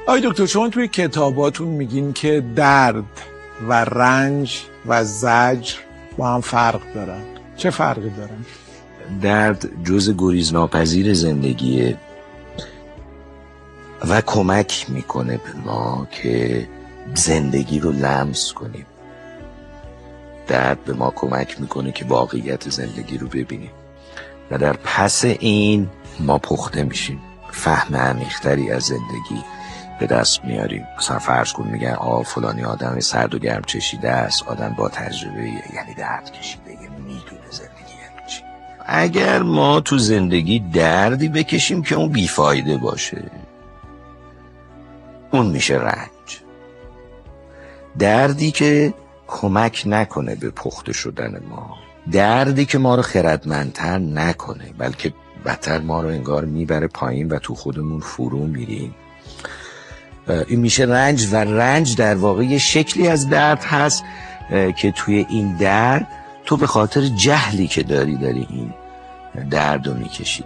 آقای دکتر، شما توی کتاباتون میگین که درد و رنج و زجر با هم فرق دارن. چه فرقی دارن؟ درد جزء گریزناپذیر زندگیه و کمک میکنه به ما که زندگی رو لمس کنیم. درد به ما کمک میکنه که واقعیت زندگی رو ببینیم و در پس این ما پخته میشیم، فهم عمیق‌تری از زندگی به دست میاریم. مثلا فرض کن میگن فلانی آدم سرد و گرم چشیده است، آدم با تجربه، یعنی درد کشیده، یعنی میدونه زندگی یعنی چی. اگر ما تو زندگی دردی بکشیم که اون بیفایده باشه، اون میشه رنج. دردی که کمک نکنه به پخته شدن ما، دردی که ما رو خردمندتر نکنه بلکه بدتر ما رو انگار میبره پایین و تو خودمون فرو میریم، این میشه رنج. و رنج در واقع یه شکلی از درد هست که توی این درد تو به خاطر جهلی که داری این درد رو میکشی.